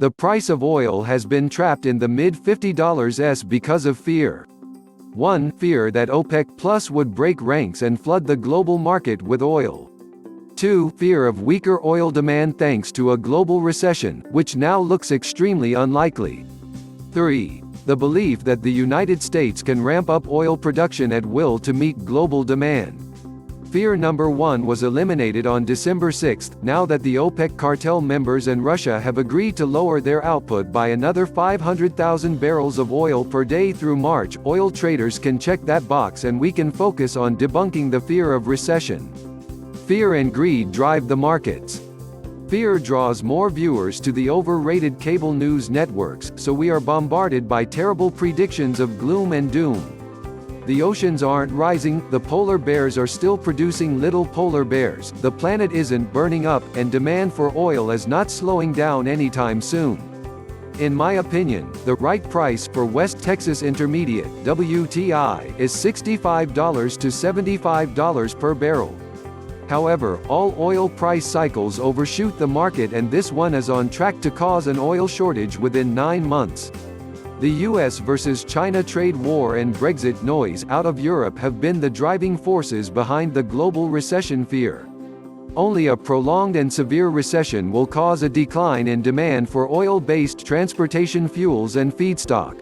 The price of oil has been trapped in the mid-$50s because of fear. 1. Fear that OPEC Plus would break ranks and flood the global market with oil. 2. Fear of weaker oil demand thanks to a global recession, which now looks extremely unlikely. 3. The belief that the United States can ramp up oil production at will to meet global demand. Fear number 1 was eliminated on December 6, now that the OPEC cartel members and Russia have agreed to lower their output by another 500,000 barrels of oil per day through March. Oil traders can check that box and we can focus on debunking the fear of recession. Fear and greed drive the markets. Fear draws more viewers to the overrated cable news networks, so we are bombarded by terrible predictions of gloom and doom. The oceans aren't rising, the polar bears are still producing little polar bears, the planet isn't burning up, and demand for oil is not slowing down anytime soon. In my opinion, the right price for West Texas Intermediate (WTI) is $65 to $75 per barrel. However, all oil price cycles overshoot the market and this one is on track to cause an oil shortage within 9 months. The US versus China trade war and Brexit noise out of Europe have been the driving forces behind the global recession fear. Only a prolonged and severe recession will cause a decline in demand for oil-based transportation fuels and feedstock.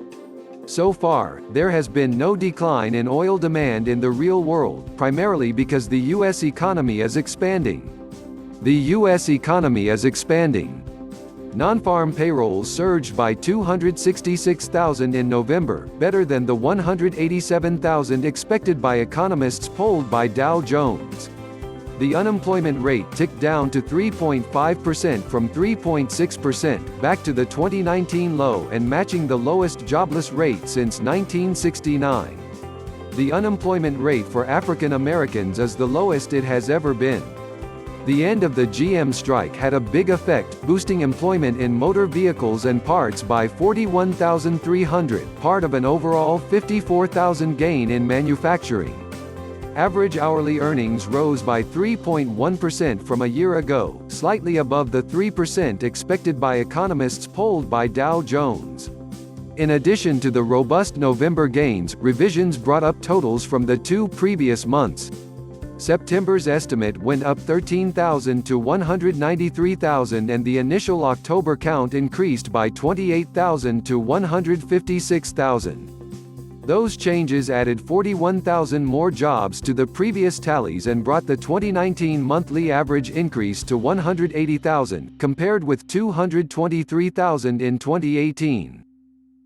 So far, there has been no decline in oil demand in the real world, primarily because the US economy is expanding. The US economy is expanding. Non-farm payrolls surged by 266,000 in November, better than the 187,000 expected by economists polled by Dow Jones. The unemployment rate ticked down to 3.5% from 3.6%, back to the 2019 low and matching the lowest jobless rate since 1969. The unemployment rate for African Americans is the lowest it has ever been. The end of the GM strike had a big effect, boosting employment in motor vehicles and parts by 41,300, part of an overall 54,000 gain in manufacturing. Average hourly earnings rose by 3.1% from a year ago, slightly above the 3% expected by economists polled by Dow Jones. In addition to the robust November gains, revisions brought up totals from the 2 previous months. September's estimate went up 13,000 to 193,000 and the initial October count increased by 28,000 to 156,000. Those changes added 41,000 more jobs to the previous tallies and brought the 2019 monthly average increase to 180,000, compared with 223,000 in 2018.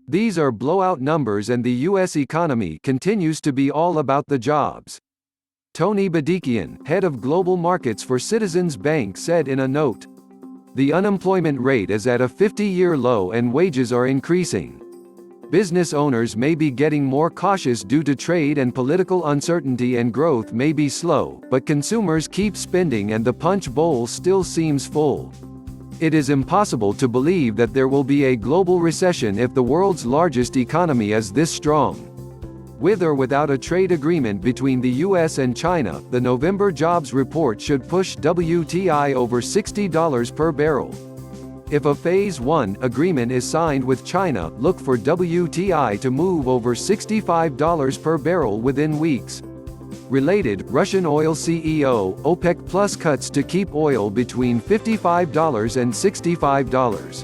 These are blowout numbers and the U.S. economy continues to be all about the jobs. Tony Badikian, head of global markets for Citizens Bank, said in a note, "The unemployment rate is at a 50-year low and wages are increasing. Business owners may be getting more cautious due to trade and political uncertainty and growth may be slow, but consumers keep spending and the punch bowl still seems full. It is impossible to believe that there will be a global recession if the world's largest economy is this strong." With or without a trade agreement between the US and China, the November jobs report should push WTI over $60 per barrel. If a Phase 1 agreement is signed with China, look for WTI to move over $65 per barrel within weeks. Related, Russian oil CEO, OPEC Plus cuts to keep oil between $55 and $65.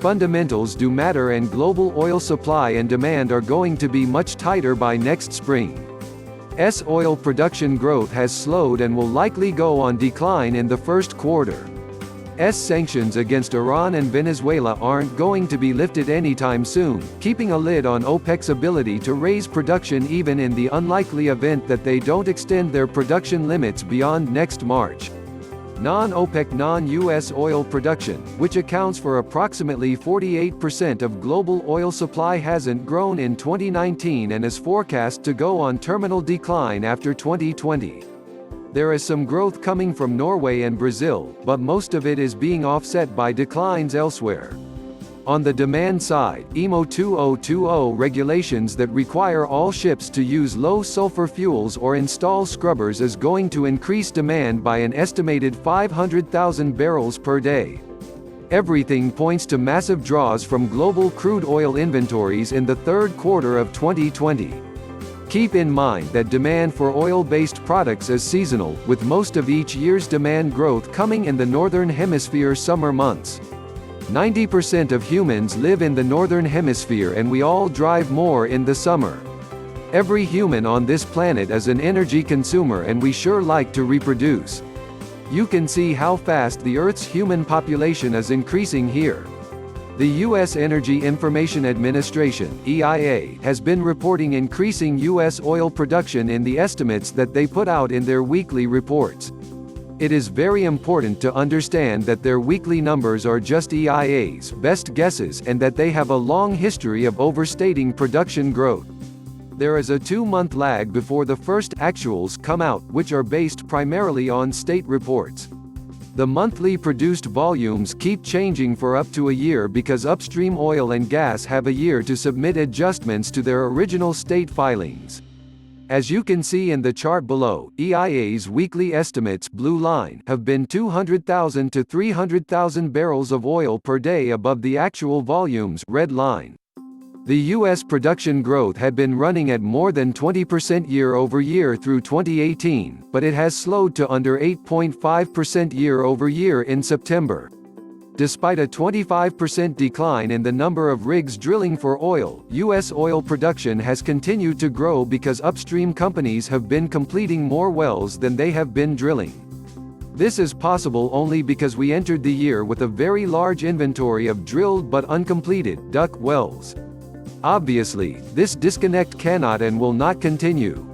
Fundamentals do matter and global oil supply and demand are going to be much tighter by next spring. Oil production growth has slowed and will likely go on decline in the first quarter. Sanctions against Iran and Venezuela aren't going to be lifted anytime soon, keeping a lid on OPEC's ability to raise production even in the unlikely event that they don't extend their production limits beyond next March. Non-OPEC non-US oil production, which accounts for approximately 48% of global oil supply, hasn't grown in 2019 and is forecast to go on terminal decline after 2020. There is some growth coming from Norway and Brazil, but most of it is being offset by declines elsewhere. On the demand side, IMO 2020 regulations that require all ships to use low-sulfur fuels or install scrubbers is going to increase demand by an estimated 500,000 barrels per day. Everything points to massive draws from global crude oil inventories in the third quarter of 2020. Keep in mind that demand for oil-based products is seasonal, with most of each year's demand growth coming in the Northern Hemisphere summer months. 90% of humans live in the Northern Hemisphere and we all drive more in the summer. Every human on this planet is an energy consumer and we sure like to reproduce. You can see how fast the Earth's human population is increasing here. The U.S. Energy Information Administration (EIA) has been reporting increasing U.S. oil production in the estimates that they put out in their weekly reports. It is very important to understand that their weekly numbers are just EIA's best guesses and that they have a long history of overstating production growth. There is a 2-month lag before the first actuals come out, which are based primarily on state reports. The monthly produced volumes keep changing for up to a year because upstream oil and gas have a year to submit adjustments to their original state filings. As you can see in the chart below, EIA's weekly estimates blue line have been 200,000 to 300,000 barrels of oil per day above the actual volumes red line. The U.S. production growth had been running at more than 20% year-over-year through 2018, but it has slowed to under 8.5% year-over-year in September. Despite a 25% decline in the number of rigs drilling for oil, U.S. oil production has continued to grow because upstream companies have been completing more wells than they have been drilling. This is possible only because we entered the year with a very large inventory of drilled but uncompleted DUC wells. Obviously, this disconnect cannot and will not continue.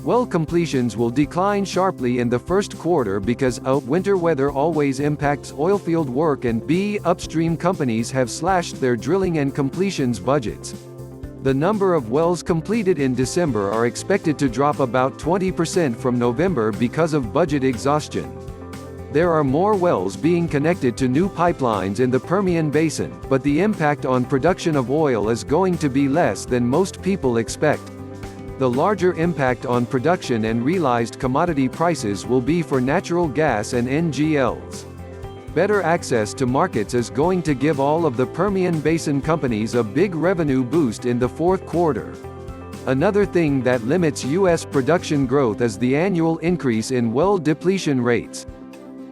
Well completions will decline sharply in the first quarter because a. winter weather always impacts oilfield work and b. upstream companies have slashed their drilling and completions budgets. The number of wells completed in December are expected to drop about 20% from November because of budget exhaustion. There are more wells being connected to new pipelines in the Permian Basin, but the impact on production of oil is going to be less than most people expect. The larger impact on production and realized commodity prices will be for natural gas and NGLs. Better access to markets is going to give all of the Permian Basin companies a big revenue boost in the fourth quarter. Another thing that limits U.S. production growth is the annual increase in well depletion rates.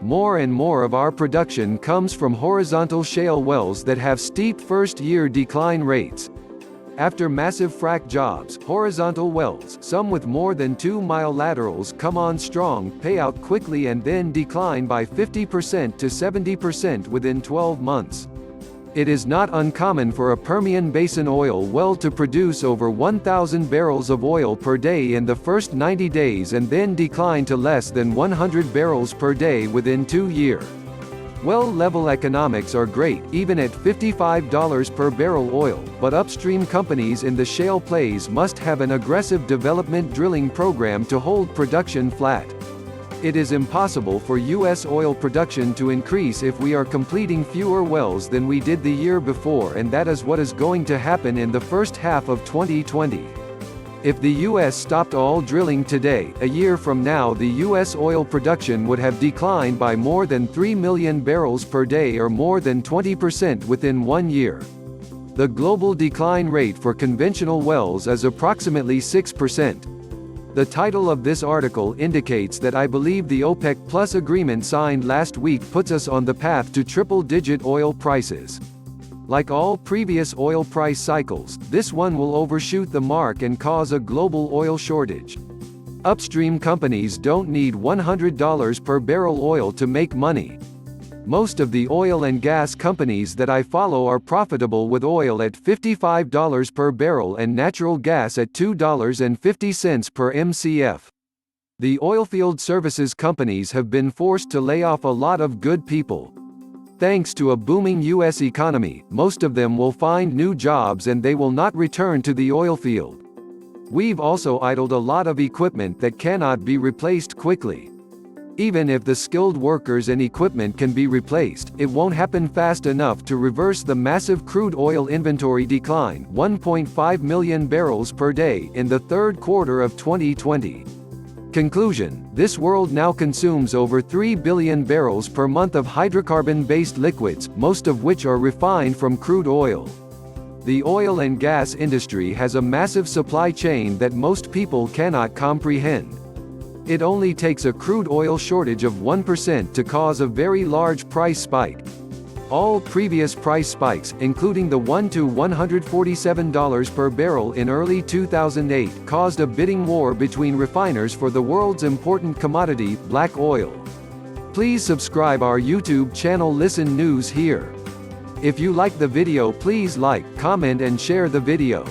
More and more of our production comes from horizontal shale wells that have steep first-year decline rates. After massive frac jobs, horizontal wells, some with more than 2-mile laterals, come on strong, pay out quickly and then decline by 50% to 70% within 12 months. It is not uncommon for a Permian Basin oil well to produce over 1,000 barrels of oil per day in the first 90 days and then decline to less than 100 barrels per day within 2 years. Well-level economics are great, even at $55 per barrel oil, but upstream companies in the shale plays must have an aggressive development drilling program to hold production flat. It is impossible for U.S. oil production to increase if we are completing fewer wells than we did the year before, and that is what is going to happen in the first half of 2020. If the U.S. stopped all drilling today, a year from now the U.S. oil production would have declined by more than 3 million barrels per day or more than 20% within 1 year. The global decline rate for conventional wells is approximately 6%. The title of this article indicates that I believe the OPEC Plus agreement signed last week puts us on the path to triple-digit oil prices. Like all previous oil price cycles, this one will overshoot the mark and cause a global oil shortage. Upstream companies don't need $100 per barrel oil to make money. Most of the oil and gas companies that I follow are profitable with oil at $55 per barrel and natural gas at $2.50 per MCF. The oilfield services companies have been forced to lay off a lot of good people. Thanks to a booming U.S. economy, most of them will find new jobs and they will not return to the oilfield. We've also idled a lot of equipment that cannot be replaced quickly. Even if the skilled workers and equipment can be replaced, it won't happen fast enough to reverse the massive crude oil inventory decline, 1.5 million barrels per day, in the third quarter of 2020. Conclusion: this world now consumes over 3 billion barrels per month of hydrocarbon-based liquids, most of which are refined from crude oil. The oil and gas industry has a massive supply chain that most people cannot comprehend. It only takes a crude oil shortage of 1% to cause a very large price spike. All previous price spikes, including the one to $147 per barrel in early 2008, caused a bidding war between refiners for the world's important commodity, black oil. Please subscribe our YouTube channel Listen News here. If you like the video, please like, comment and share the video.